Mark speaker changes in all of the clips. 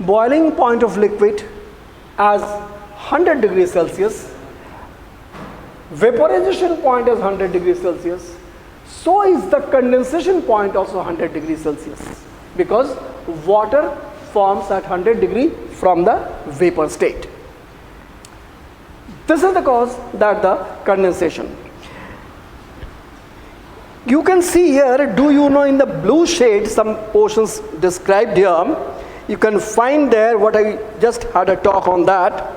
Speaker 1: Boiling point of liquid as 100 degrees Celsius, vaporization point is 100 degrees Celsius, so is the condensation point also 100 degrees Celsius, because water forms at 100 degree from the vapor state. This is the cause that the condensation. You can see here, do you know, in the blue shade, some portions described here, you can find there what I just had a talk on that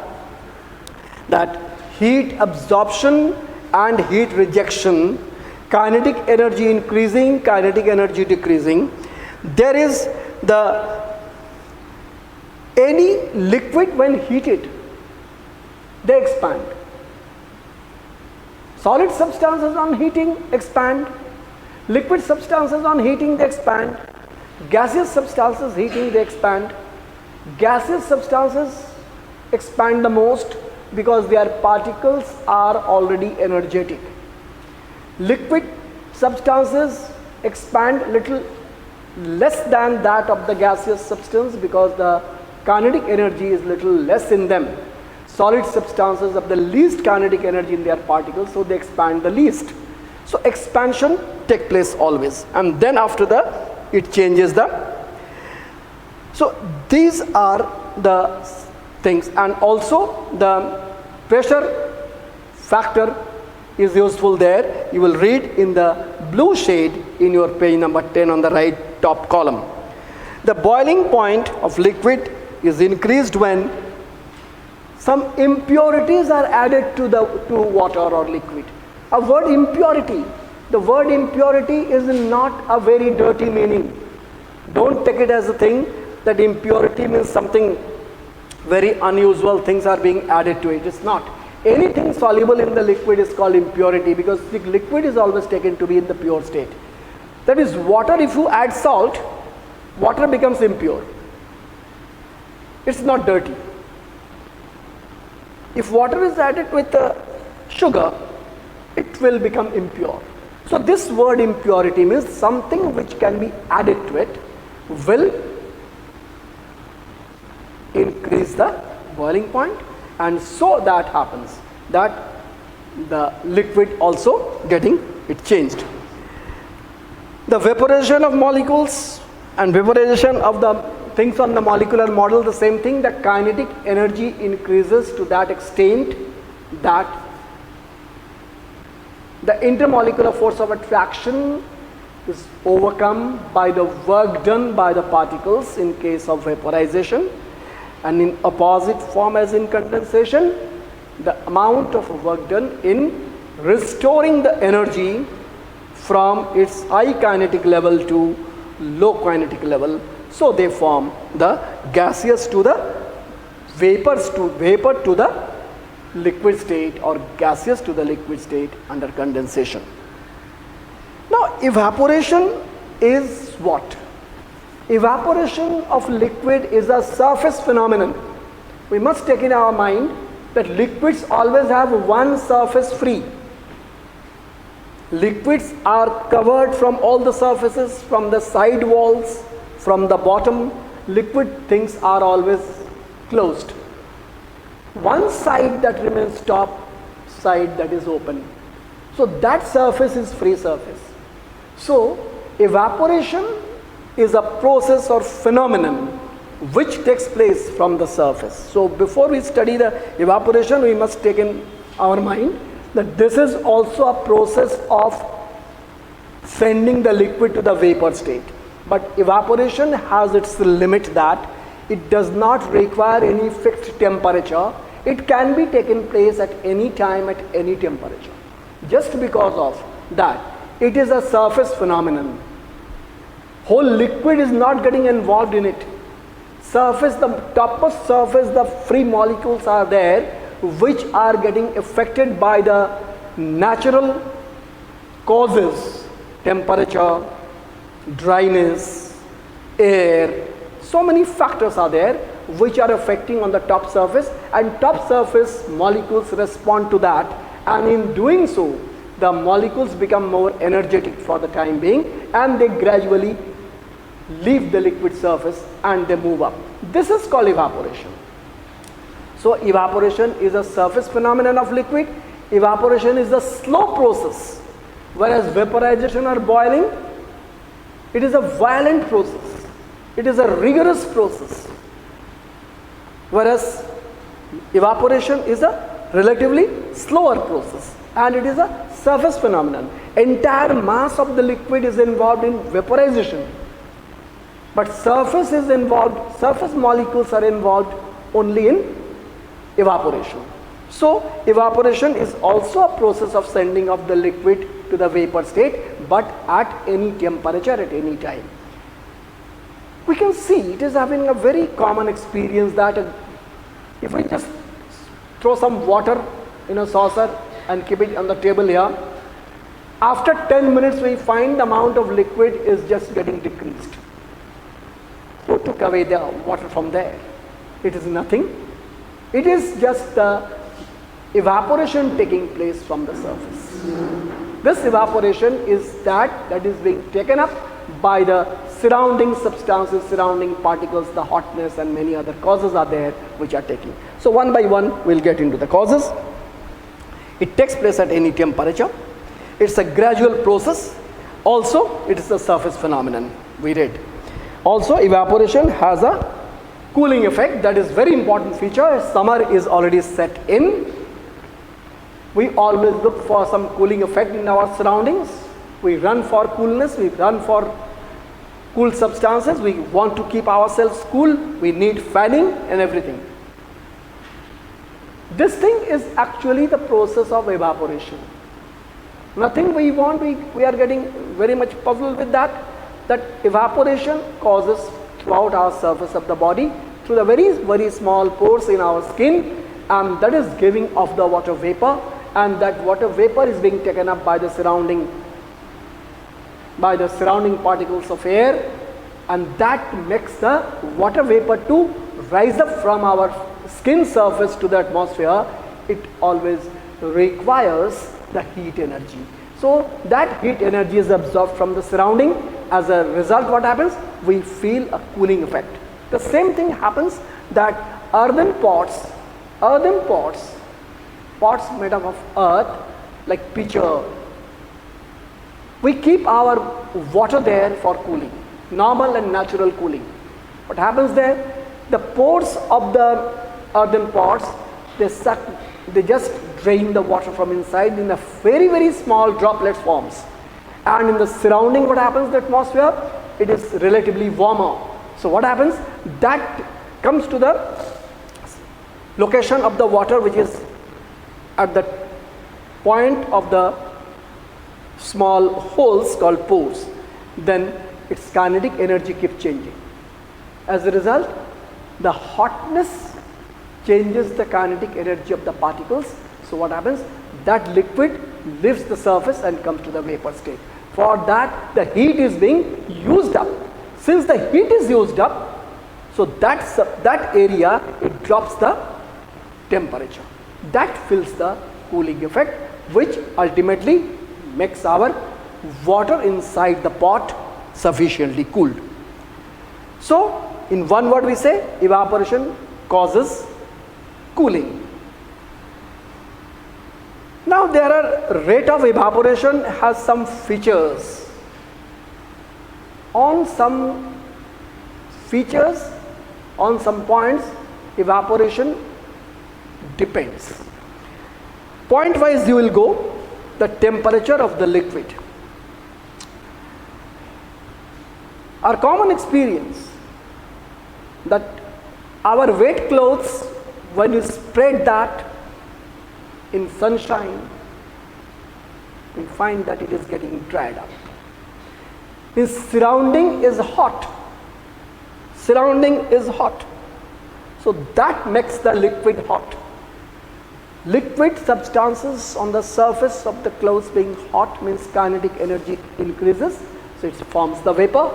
Speaker 1: heat absorption and heat rejection, kinetic energy increasing, kinetic energy decreasing. There is any liquid when heated, they expand. Solid substances on heating expand. Liquid substances on heating, they expand. Gaseous substances heating, they expand. Gaseous substances expand the most because their particles are already energetic. Liquid substances expand little less than that of the gaseous substance because the kinetic energy is little less in them. Solid substances have the least kinetic energy in their particles, so they expand the least. So expansion takes place always, and then after that it changes the. So these are the things, and also the pressure factor is useful there. You will read in the blue shade in your page number 10 on the right top column. The boiling point of liquid is increased when some impurities are added to water or liquid. A word impurity. The word impurity is not a very dirty meaning. Don't take it as a thing that impurity means something very unusual, things are being added to it. It's not. Anything soluble in the liquid is called impurity, because the liquid is always taken to be in the pure state. That is, water, if you add salt, water becomes impure. It's not dirty. If water is added with sugar, it will become impure. So this word impurity means something which can be added to it will increase the boiling point, and so that happens that the liquid also getting it changed. The vaporization of molecules and vaporization of the things on the molecular model, the same thing. The kinetic energy increases to that extent that the intermolecular force of attraction is overcome by the work done by the particles in case of vaporization, and in opposite form as in condensation, the amount of work done in restoring the energy from its high kinetic level to low kinetic level. So they form the gaseous to the vapor to the liquid state, or gaseous to the liquid state under condensation. Now evaporation is what? Evaporation of liquid is a surface phenomenon. We must take in our mind that liquids always have one surface free. Liquids are covered from all the surfaces, from the side walls, from the bottom. Liquid things are always closed. One side that remains top, side that is open. So that surface is free surface. So evaporation is a process or phenomenon which takes place from the surface. So before we study the evaporation, we must take in our mind that this is also a process of sending the liquid to the vapor state. But evaporation has its limit, that it does not require any fixed temperature. It can be taken place at any time, at any temperature. Just because of that, it is a surface phenomenon. Whole liquid is not getting involved in it. Surface, the topmost surface, the free molecules are there, which are getting affected by the natural causes, temperature, dryness, air. So many factors are there which are affecting on the top surface, and top surface molecules respond to that, and in doing so the molecules become more energetic for the time being, and they gradually leave the liquid surface and they move up. This is called evaporation. So evaporation is a surface phenomenon of liquid. Evaporation is a slow process, whereas vaporization or boiling, it is a violent process. It is a rigorous process, whereas evaporation is a relatively slower process, and it is a surface phenomenon. Entire mass of the liquid is involved in vaporization, but surface is involved, surface molecules are involved only in evaporation. So evaporation is also a process of sending of the liquid to the vapor state, but at any temperature, at any time. We can see it is having a very common experience that if we just throw some water in a saucer and keep it on the table here, after 10 minutes we find the amount of liquid is just getting decreased. Who took away the water from there? It is nothing. It is just the evaporation taking place from the surface. This evaporation is that is being taken up by the surrounding substances, surrounding particles, the hotness and many other causes are there which are taking. So one by one we'll get into the causes. It takes place at any temperature. It's a gradual process. Also, it is a surface phenomenon. We read. Also, evaporation has a cooling effect. That is very important feature. As summer is already set in, we always look for some cooling effect in our surroundings. We run for coolness, we run for cool substances, we want to keep ourselves cool, we need fanning and everything. This thing is actually the process of evaporation. Nothing we want, we are getting very much puzzled with that evaporation causes throughout our surface of the body, through the very, very small pores in our skin, and that is giving off the water vapor, and that water vapor is being taken up by the surrounding particles of air, and that makes the water vapor to rise up from our skin surface to the atmosphere. It always requires the heat energy. So that heat energy is absorbed from the surrounding. As a result, what happens? We feel a cooling effect. The same thing happens that earthen pots made up of earth, like pitcher, we keep our water there for cooling, normal and natural cooling. What happens there? The pores of the earthen pots, they just drain the water from inside in a very, very small droplet forms. And in the surrounding, what happens? The atmosphere, it is relatively warmer. So what happens? That comes to the location of the water, which is at the point of the small holes called pores. Then its kinetic energy keeps changing. As a result, the hotness changes the kinetic energy of the particles. So what happens? That liquid leaves the surface and comes to the vapor state. For that, the heat is being used up. Since the heat is used up, so that area, it drops the temperature. That fills the cooling effect, which ultimately makes our water inside the pot sufficiently cooled. So in one word we say evaporation causes cooling. Now there are rate of evaporation has some features. On some features, on some points, evaporation depends. Point wise you will go, the temperature of the liquid. Our common experience that our wet clothes, when you spread that in sunshine, you find that it is getting dried up. His surrounding is hot. Surrounding is hot. So that makes the liquid hot. Liquid substances on the surface of the clothes being hot means kinetic energy increases, so it forms the vapor.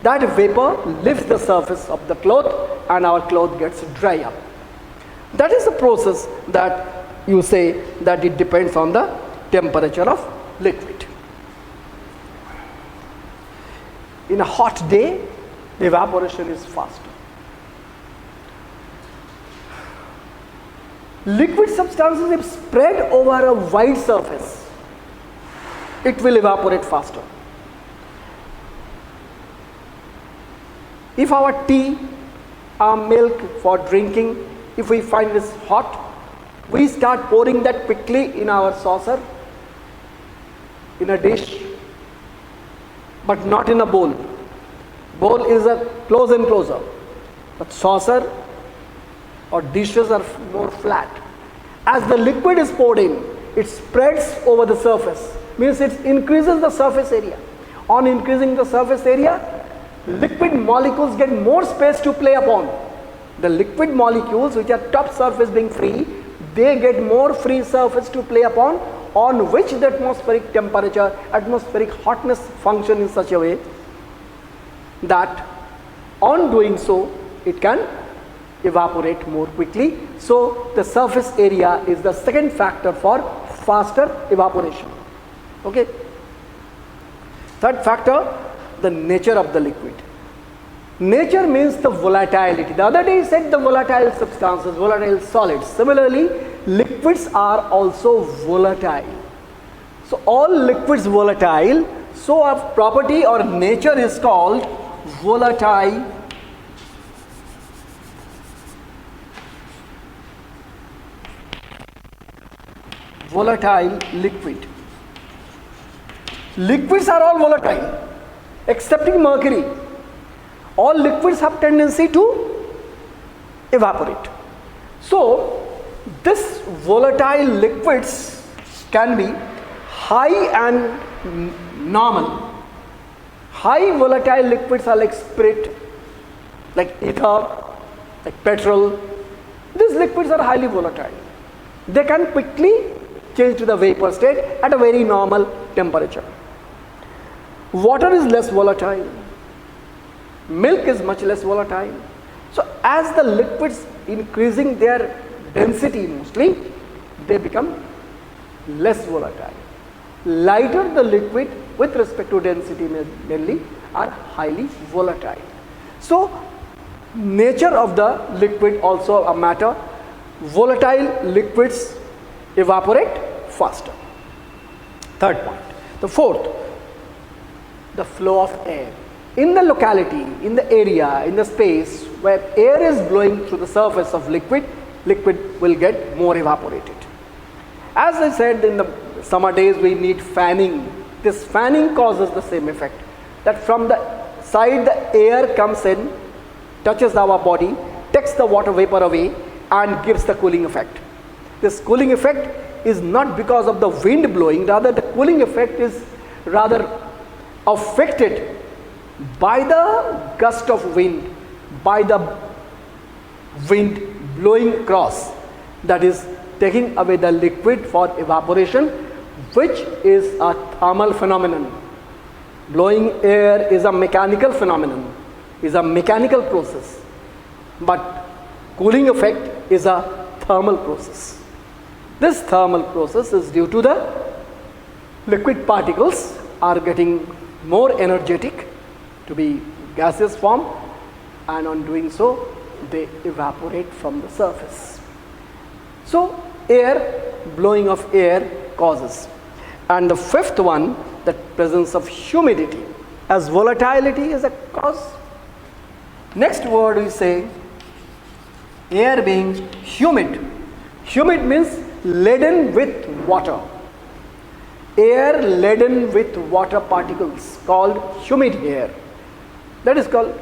Speaker 1: That vapor lifts the surface of the cloth and our cloth gets dry up. That is the process that you say that it depends on the temperature of liquid. In a hot day, the evaporation is faster. Liquid substances, if spread over a wide surface, it will evaporate faster. If our tea, our milk for drinking, if we find it is hot, we start pouring that quickly in our saucer, in a dish, but not in a bowl. Bowl is a close and closer, but saucer or dishes are more flat. As the liquid is poured in, it spreads over the surface, means it increases the surface area. On increasing the surface area, liquid molecules get more space to play upon. The liquid molecules which are top surface being free, they get more free surface to play upon, on which the atmospheric temperature, atmospheric hotness function in such a way that on doing so it can evaporate more quickly. So the surface area is the second factor for faster evaporation. Okay. Third factor, the nature of the liquid. Nature means the volatility. The other day I said the volatile substances, volatile solids. Similarly, liquids are also volatile. So all liquids volatile, so a property or nature is called volatile liquid. Liquids are all volatile excepting mercury. All liquids have tendency to evaporate. So this volatile liquids can be high and normal. High volatile liquids are like spirit, like ether, like petrol. These liquids are highly volatile. They can quickly change to the vapor state at a very normal temperature. Water is less volatile. Milk is much less volatile. So as the liquids increasing their density mostly, they become less volatile. Lighter the liquid with respect to density mainly are highly volatile. So nature of the liquid also a matter. Volatile liquids evaporate faster. Third point. The fourth, the flow of air. In the locality, in the area, in the space where air is blowing through the surface of liquid, liquid will get more evaporated. As I said, in the summer days we need fanning. This fanning causes the same effect, that from the side the air comes in, touches our body, takes the water vapor away and gives the cooling effect. This cooling effect is not because of the wind blowing, rather the cooling effect is rather affected by the gust of wind, by the wind blowing across, that is taking away the liquid for evaporation, which is a thermal phenomenon. Blowing air is a mechanical phenomenon, is a mechanical process, but cooling effect is a thermal process. This thermal process is due to the liquid particles are getting more energetic to be gaseous form, and on doing so they evaporate from the surface. So air, blowing of air causes. And the fifth one, the presence of humidity, as volatility is a cause. Next word we say air being humid. Humid means laden with water. Air laden with water particles called humid air. That is called